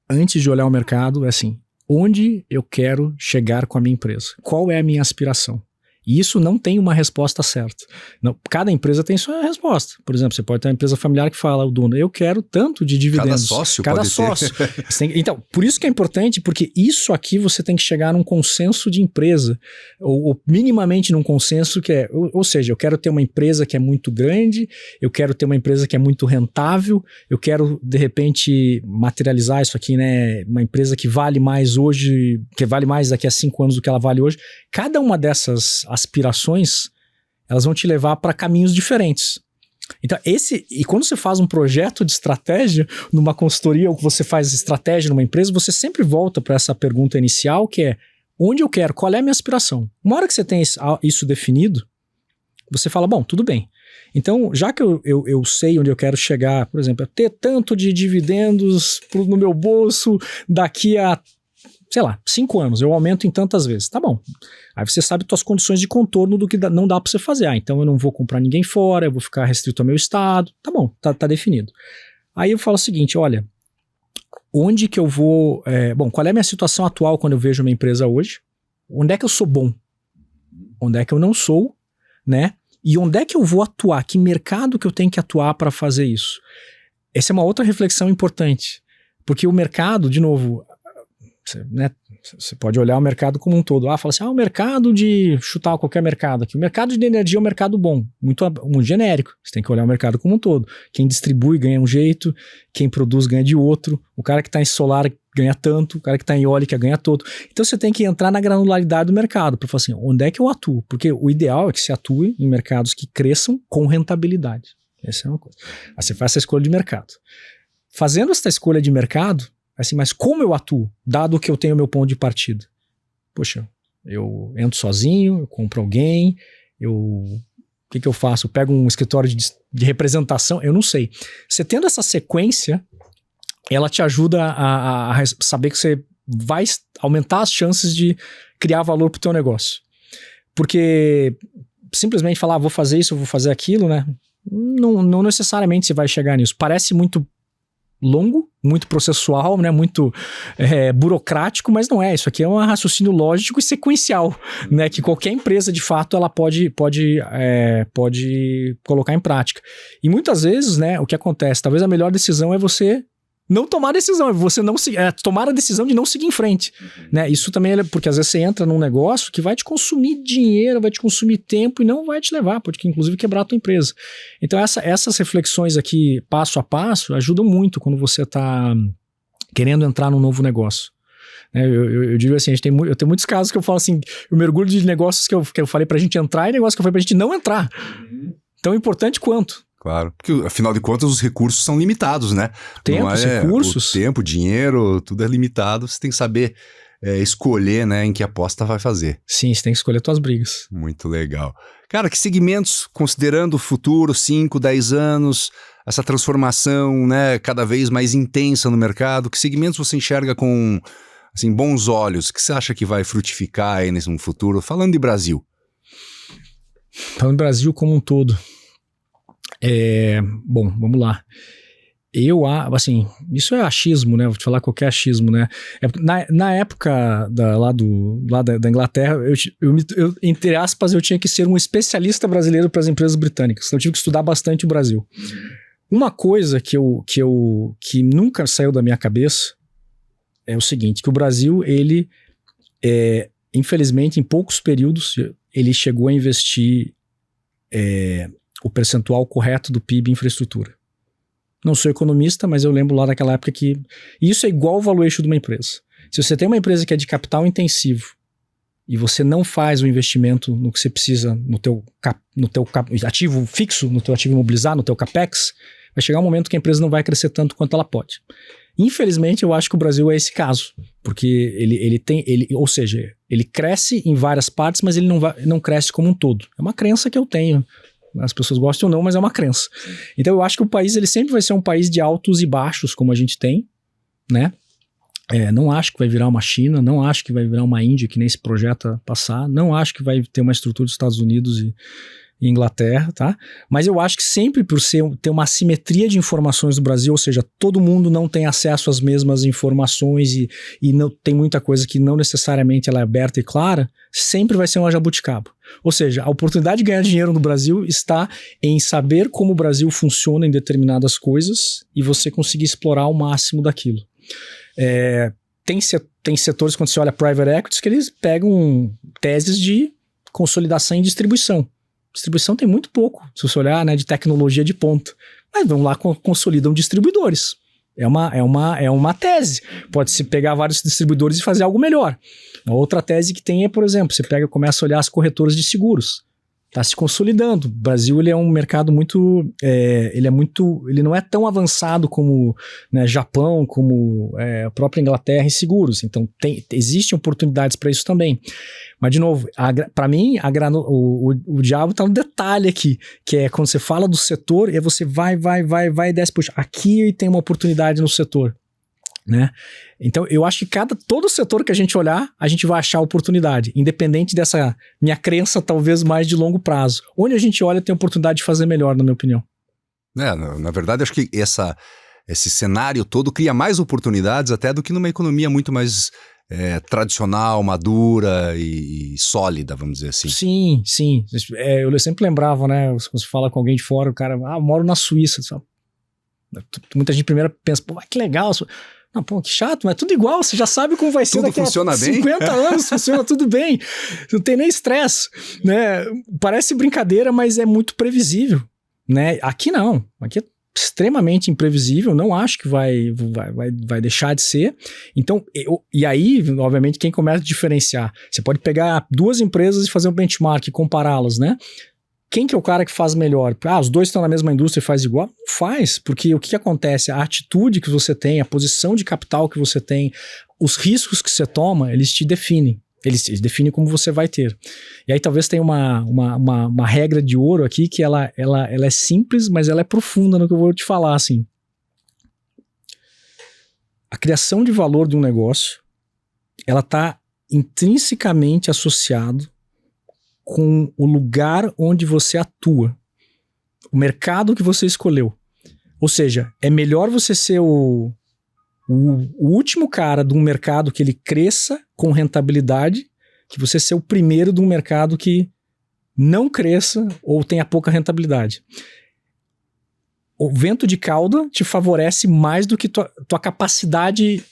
antes de olhar o mercado, é assim, onde eu quero chegar com a minha empresa? Qual é a minha aspiração? E isso não tem uma resposta certa. Não, cada empresa tem sua resposta. Por exemplo, você pode ter uma empresa familiar que fala, o dono, eu quero tanto de dividendos. Cada sócio. Então, por isso que é importante, porque isso aqui você tem que chegar num consenso de empresa, ou minimamente num consenso que é, ou seja, eu quero ter uma empresa que é muito grande, eu quero ter uma empresa que é muito rentável, eu quero, de repente, materializar isso aqui, né? Uma empresa que vale mais hoje, que vale mais daqui a 5 anos do que ela vale hoje. Cada uma dessas aspirações, elas vão te levar para caminhos diferentes. Então, e quando você faz um projeto de estratégia numa consultoria ou que você faz estratégia numa empresa, você sempre volta para essa pergunta inicial, que é, onde eu quero? Qual é a minha aspiração? Uma hora que você tem isso definido, você fala, bom, tudo bem. Então, já que eu sei onde eu quero chegar, por exemplo, ter tanto de dividendos no meu bolso daqui a, sei lá, 5 anos, eu aumento em tantas vezes. Tá bom. Aí você sabe suas condições de contorno do que não dá para você fazer. Então eu não vou comprar ninguém fora, eu vou ficar restrito ao meu estado. Tá bom, tá definido. Aí eu falo o seguinte, olha, onde que eu vou... bom, qual é a minha situação atual quando eu vejo uma empresa hoje? Onde é que eu sou bom? Onde é que eu não sou, né? E onde é que eu vou atuar? Que mercado que eu tenho que atuar para fazer isso? Essa é uma outra reflexão importante. Porque o mercado, de novo... Né, Você pode olhar o mercado como um todo. Fala assim, o mercado de... chutar qualquer mercado aqui. O mercado de energia é um mercado bom, muito genérico. Você tem que olhar o mercado como um todo. Quem distribui ganha um jeito, quem produz ganha de outro, o cara que está em solar ganha tanto, o cara que está em eólica ganha todo. Então você tem que entrar na granularidade do mercado para falar assim, onde é que eu atuo? Porque o ideal é que se atue em mercados que cresçam com rentabilidade. Essa é uma coisa. Aí você faz essa escolha de mercado. Fazendo essa escolha de mercado, assim, mas como eu atuo, dado que eu tenho meu ponto de partida? Poxa, eu entro sozinho, eu compro alguém, o que eu faço? Eu pego um escritório de representação? Eu não sei. Você tendo essa sequência, ela te ajuda a saber que você vai aumentar as chances de criar valor para o teu negócio. Porque simplesmente falar, vou fazer isso, vou fazer aquilo, né? Não necessariamente você vai chegar nisso. Parece muito longo, muito processual, né? Muito burocrático, mas não é. Isso aqui é um raciocínio lógico e sequencial, né? Que qualquer empresa, de fato, ela pode colocar em prática. E muitas vezes, né? O que acontece? Talvez a melhor decisão é você não tomar a decisão, é você não tomar a decisão de não seguir em frente, né? Isso também é porque às vezes você entra num negócio que vai te consumir dinheiro, vai te consumir tempo e não vai te levar, pode inclusive quebrar a tua empresa. Então essas reflexões aqui, passo a passo, ajudam muito quando você está querendo entrar num novo negócio. Eu digo assim, eu tenho muitos casos que eu falo assim, eu mergulho de negócios que eu falei pra gente entrar e negócios que eu falei pra gente não entrar. Tão importante quanto. Claro, porque afinal de contas os recursos são limitados, né? Recursos. O tempo, dinheiro, tudo é limitado. Você tem que saber escolher, né, em que aposta vai fazer. Sim, você tem que escolher suas brigas. Muito legal. Cara, que segmentos, considerando o futuro, 5, 10 anos, essa transformação, né, cada vez mais intensa no mercado, que segmentos você enxerga com, assim, bons olhos? O que você acha que vai frutificar aí nesse futuro? Falando de Brasil. Falando de Brasil como um todo. Bom, vamos lá. Assim, isso é achismo, né? Vou te falar qualquer achismo, né? Na época da Inglaterra, eu, entre aspas, eu tinha que ser um especialista brasileiro para as empresas britânicas. Então eu tive que estudar bastante o Brasil. Uma coisa que nunca saiu da minha cabeça é o seguinte, que o Brasil, ele, infelizmente, em poucos períodos, ele chegou a investir o percentual correto do PIB em infraestrutura. Não sou economista, mas eu lembro lá daquela época que isso é igual ao valuation de uma empresa. Se você tem uma empresa que é de capital intensivo e você não faz o investimento no que você precisa no teu ativo fixo, no teu ativo imobilizado, no teu capex, vai chegar um momento que a empresa não vai crescer tanto quanto ela pode. Infelizmente, eu acho que o Brasil é esse caso, porque ou seja, ele cresce em várias partes, mas ele não cresce como um todo. É uma crença que eu tenho. As pessoas gostam ou não, mas é uma crença. Então eu acho que o país ele sempre vai ser um país de altos e baixos, como a gente tem, né? Não acho que vai virar uma China, não acho que vai virar uma Índia, que nem se projeta passar, não acho que vai ter uma estrutura dos Estados Unidos e Inglaterra, tá? Mas eu acho que sempre por ter uma assimetria de informações do Brasil, ou seja, todo mundo não tem acesso às mesmas informações e não, tem muita coisa que não necessariamente ela é aberta e clara, sempre vai ser uma jabuticaba. Ou seja, a oportunidade de ganhar dinheiro no Brasil está em saber como o Brasil funciona em determinadas coisas e você conseguir explorar ao máximo daquilo. Tem setores, quando você olha private equities, que eles pegam teses de consolidação e distribuição. Distribuição tem muito pouco, se você olhar, né, de tecnologia de ponta. Mas vão lá, consolidam distribuidores. É uma tese. Pode-se pegar vários distribuidores e fazer algo melhor. A outra tese que tem é, por exemplo, você começa a olhar as corretoras de seguros. Está se consolidando. O Brasil ele é um mercado muito... ele não é tão avançado como, né, Japão, como a própria Inglaterra em seguros. Então, existem oportunidades para isso também. Mas, de novo, para mim, o diabo está no detalhe aqui, que é quando você fala do setor, e você vai e desce, puxa, aqui tem uma oportunidade no setor. Né? Então eu acho que todo setor que a gente olhar, a gente vai achar oportunidade, independente dessa minha crença talvez mais de longo prazo. Onde a gente olha tem oportunidade de fazer melhor, na minha opinião. Na verdade, acho que esse cenário todo cria mais oportunidades até do que numa economia muito mais tradicional, madura e sólida, vamos dizer assim. Sim. Eu sempre lembrava, né? Quando você fala com alguém de fora, o cara, eu moro na Suíça. Muita gente primeiro pensa, pô, que legal. Não, pô, que chato, mas é tudo igual, você já sabe como vai ser tudo daqui funciona a bem. 50 anos, funciona tudo bem, não tem nem estresse, né? Parece brincadeira, mas é muito previsível, né? Aqui não, aqui é extremamente imprevisível, não acho que vai deixar de ser. Então, e aí, obviamente, quem começa a diferenciar, você pode pegar 2 empresas e fazer um benchmark, compará-las, né? Quem que é o cara que faz melhor? Os dois estão na mesma indústria e faz igual? Não faz, porque o que acontece? A atitude que você tem, a posição de capital que você tem, os riscos que você toma, eles te definem. Eles definem como você vai ter. E aí talvez tenha uma regra de ouro aqui que ela é simples, mas ela é profunda no que eu vou te falar, assim. A criação de valor de um negócio, ela está intrinsecamente associado com o lugar onde você atua, o mercado que você escolheu. Ou seja, é melhor você ser o último cara de um mercado que ele cresça com rentabilidade, que você ser o primeiro de um mercado que não cresça ou tenha pouca rentabilidade. O vento de cauda te favorece mais do que tua capacidade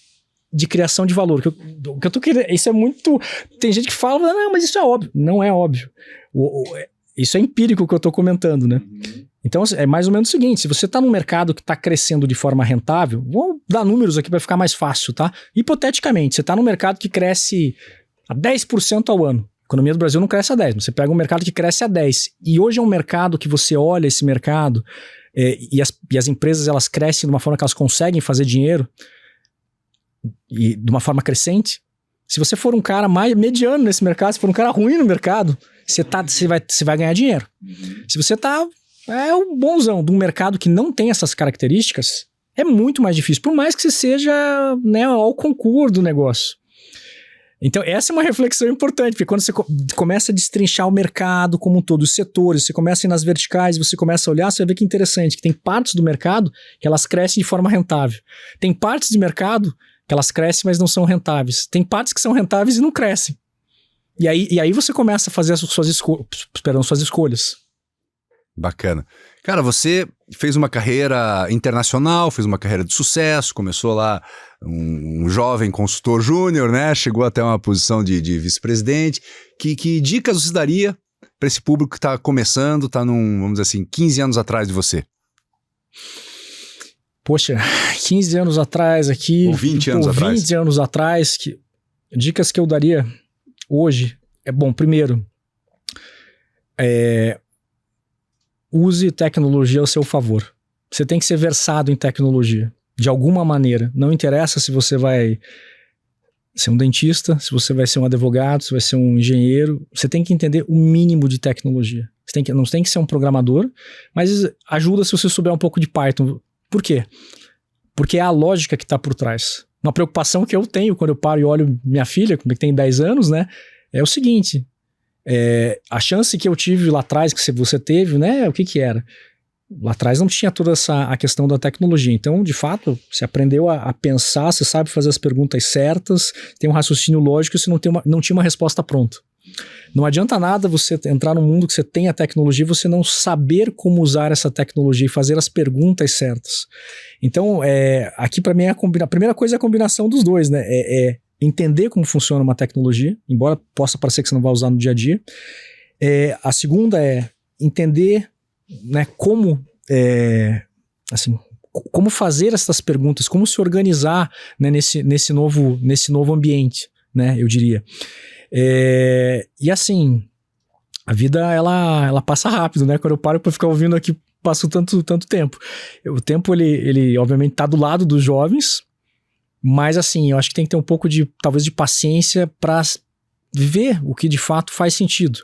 de criação de valor. O que eu tô querendo, isso é muito... Tem gente que fala, não, mas isso é óbvio. Não é óbvio. Isso é empírico o que eu tô comentando, né? Então é mais ou menos o seguinte, se você tá num mercado que tá crescendo de forma rentável, vou dar números aqui para ficar mais fácil, tá? Hipoteticamente, você tá num mercado que cresce a 10% ao ano. A economia do Brasil não cresce a 10%, mas você pega um mercado que cresce a 10%. E hoje é um mercado que você olha esse mercado e as empresas elas crescem de uma forma que elas conseguem fazer dinheiro e de uma forma crescente. Se você for um cara mais mediano nesse mercado, se for um cara ruim no mercado, você vai ganhar dinheiro. Se você tá um bonzão de um mercado que não tem essas características, é muito mais difícil, por mais que você seja, né, ao concurso do negócio. Então essa é uma reflexão importante, porque quando você começa a destrinchar o mercado como um todo, os setores, você começa a ir nas verticais, você começa a olhar, você vai ver que é interessante, que tem partes do mercado que elas crescem de forma rentável. Tem partes de mercado que elas crescem, mas não são rentáveis. Tem partes que são rentáveis e não crescem. E aí você começa a fazer as suas escolhas. Bacana. Cara, você fez uma carreira internacional, fez uma carreira de sucesso, começou lá um jovem consultor júnior, né? Chegou até uma posição de vice-presidente. Que dicas você daria para esse público que está começando, está vamos dizer assim, 15 anos atrás de você? Poxa, 15 anos atrás aqui... Ou 20 anos atrás. 20 anos atrás, dicas que eu daria hoje primeiro, use tecnologia ao seu favor. Você tem que ser versado em tecnologia, de alguma maneira. Não interessa se você vai ser um dentista, se você vai ser um advogado, se vai ser um engenheiro. Você tem que entender o mínimo de tecnologia. Não tem que ser um programador, mas ajuda se você souber um pouco de Python. Por quê? Porque é a lógica que está por trás. Uma preocupação que eu tenho quando eu paro e olho minha filha, que tem 10 anos, né? É o seguinte... a chance que eu tive lá atrás, que você teve, né? O que era? Lá atrás não tinha toda a questão da tecnologia. Então, de fato, você aprendeu a pensar, você sabe fazer as perguntas certas, tem um raciocínio lógico e você não tinha uma resposta pronta. Não adianta nada você entrar num mundo que você tem a tecnologia e você não saber como usar essa tecnologia e fazer as perguntas certas. Então, aqui para mim a primeira coisa é a combinação dos dois, né? Entender como funciona uma tecnologia, embora possa parecer que você não vai usar no dia a dia. A segunda é entender, né, como fazer essas perguntas, como se organizar, né, nesse novo ambiente, né, eu diria. E assim, a vida ela passa rápido, né? Quando eu paro para ficar ouvindo aqui, passo tanto tempo. O tempo ele obviamente está do lado dos jovens. Mas assim, eu acho que tem que ter um pouco talvez de paciência para ver o que de fato faz sentido.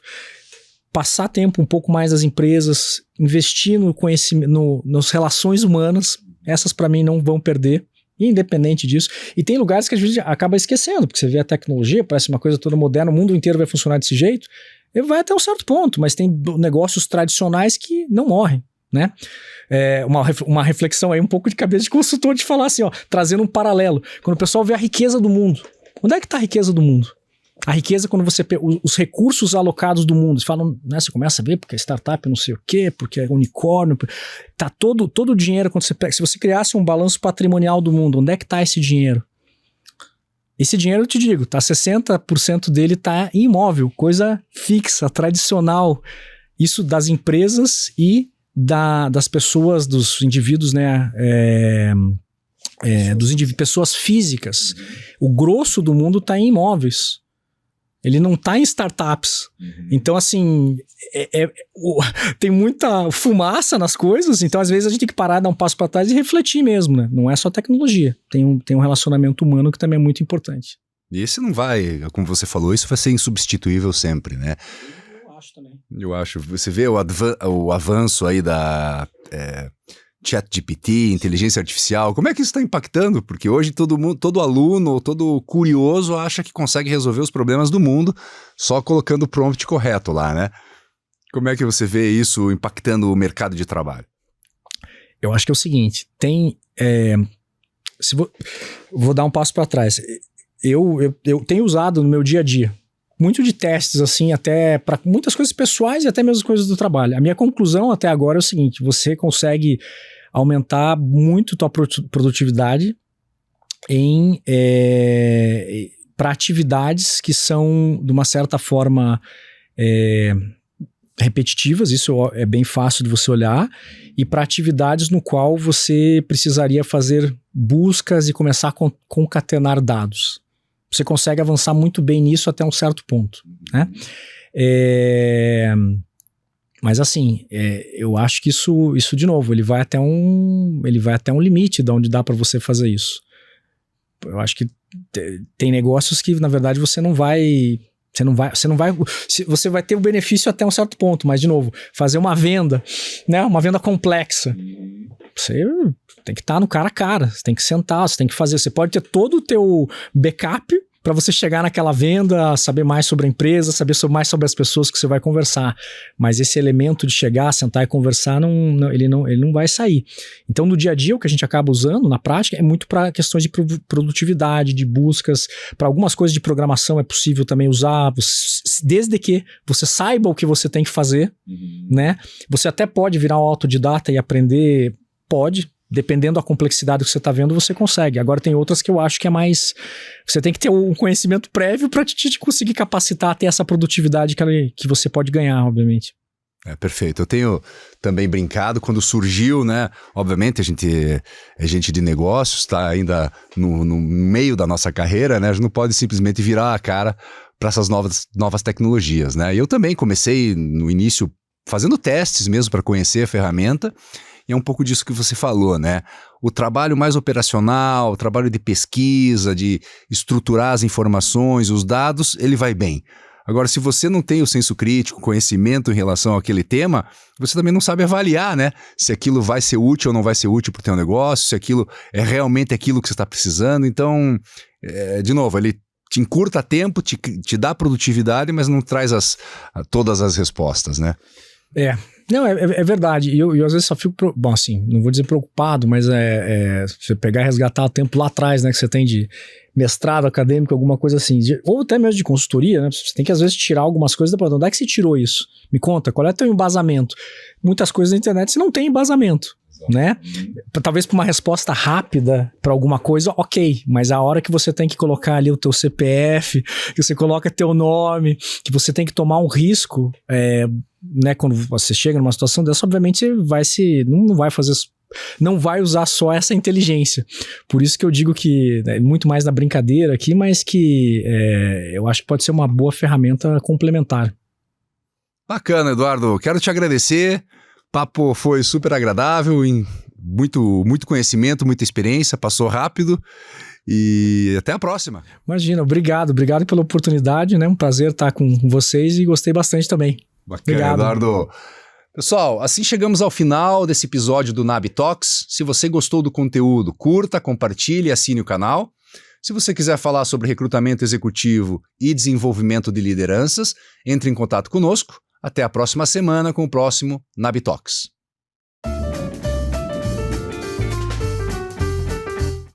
Passar tempo um pouco mais nas empresas, investir no conhecimento, nas relações humanas, essas para mim não vão perder, independente disso. E tem lugares que a gente acaba esquecendo, porque você vê a tecnologia, parece uma coisa toda moderna, o mundo inteiro vai funcionar desse jeito, e vai até um certo ponto, mas tem negócios tradicionais que não morrem, né? Uma reflexão aí, um pouco de cabeça de consultor, de falar assim, ó, trazendo um paralelo. Quando o pessoal vê a riqueza do mundo, onde é que está a riqueza do mundo? A riqueza, quando você os recursos alocados do mundo, você fala, né, você começa a ver porque é startup não sei o quê, porque é unicórnio, tá todo o dinheiro, quando você pega, se você criasse um balanço patrimonial do mundo, onde é que tá esse dinheiro? Esse dinheiro, eu te digo, tá 60% dele tá em imóvel, coisa fixa, tradicional, isso das empresas e das pessoas, dos indivíduos, né, pessoas físicas. O grosso do mundo tá em imóveis. Ele não tá em startups. Então, assim, tem muita fumaça nas coisas, então às vezes a gente tem que parar, dar um passo para trás e refletir mesmo, né? Não é só tecnologia, tem um relacionamento humano que também é muito importante. E esse não vai, como você falou, isso vai ser insubstituível sempre, né? Eu acho também. Eu acho. Você vê o avanço aí da ChatGPT, inteligência artificial, como é que isso está impactando? Porque hoje todo aluno, todo curioso acha que consegue resolver os problemas do mundo só colocando o prompt correto lá, né? Como é que você vê isso impactando o mercado de trabalho? Eu acho que é o seguinte, vou dar um passo para trás. Eu tenho usado no meu dia a dia muito de testes, assim, até para muitas coisas pessoais e até mesmo coisas do trabalho. A minha conclusão até agora é o seguinte, você consegue aumentar muito tua produtividade para atividades que são, de uma certa forma, repetitivas, isso é bem fácil de você olhar, e para atividades no qual você precisaria fazer buscas e começar a concatenar dados. Você consegue avançar muito bem nisso até um certo ponto, né? Mas assim, eu acho que isso de novo, ele vai até um limite de onde dá para você fazer isso. Eu acho que tem negócios que, na verdade, você vai ter o benefício até um certo ponto, mas de novo, fazer uma venda, né? Uma venda complexa. Você tem que estar no cara a cara, você tem que sentar, você tem que fazer, você pode ter todo o teu backup para você chegar naquela venda, saber mais sobre a empresa, saber mais sobre as pessoas que você vai conversar, mas esse elemento de chegar, sentar e conversar, ele não vai sair. Então, no dia a dia, o que a gente acaba usando, na prática, é muito para questões de produtividade, de buscas, para algumas coisas de programação é possível também usar, desde que você saiba o que você tem que fazer, né? Você até pode virar um autodidata e aprender, pode, dependendo da complexidade que você está vendo, você consegue. Agora tem outras que eu acho que é mais... Você tem que ter um conhecimento prévio para te conseguir capacitar a ter essa produtividade que você pode ganhar, obviamente. Perfeito. Eu tenho também brincado quando surgiu, né? Obviamente a gente é gente de negócios, está ainda no meio da nossa carreira, né? A gente não pode simplesmente virar a cara para essas novas tecnologias, né? E eu também comecei no início fazendo testes mesmo para conhecer a ferramenta. E é um pouco disso que você falou, né? O trabalho mais operacional, o trabalho de pesquisa, de estruturar as informações, os dados, ele vai bem. Agora, se você não tem o senso crítico, conhecimento em relação àquele tema, você também não sabe avaliar, né? Se aquilo vai ser útil ou não vai ser útil para o teu negócio, se aquilo é realmente aquilo que você está precisando. Então, de novo, ele te encurta tempo, te dá produtividade, mas não traz todas as respostas, né? Não, é verdade. E eu às vezes só fico, bom, assim, não vou dizer preocupado, mas você pegar e resgatar o tempo lá atrás, né, que você tem de mestrado acadêmico, alguma coisa assim, ou até mesmo de consultoria, né, você tem que às vezes tirar algumas coisas, onde é que você tirou isso? Me conta, qual é o teu embasamento? Muitas coisas na internet você não tem embasamento, né? Talvez para uma resposta rápida para alguma coisa, ok, mas a hora que você tem que colocar ali o teu CPF, que você coloca teu nome, que você tem que tomar um risco, né, quando você chega numa situação dessa, obviamente você não vai usar só essa inteligência. Por isso que eu digo que é muito mais na brincadeira aqui, mas que eu acho que pode ser uma boa ferramenta complementar. Bacana, Eduardo. Quero te agradecer. O papo foi super agradável, muito, muito conhecimento, muita experiência, passou rápido e até a próxima. Imagina, obrigado pela oportunidade, né? Um prazer estar com vocês e gostei bastante também. Bacana, obrigado. Eduardo. Pessoal, assim chegamos ao final desse episódio do NAB Talks. Se você gostou do conteúdo, curta, compartilhe e assine o canal. Se você quiser falar sobre recrutamento executivo e desenvolvimento de lideranças, entre em contato conosco. Até a próxima semana com o próximo NAB Talks.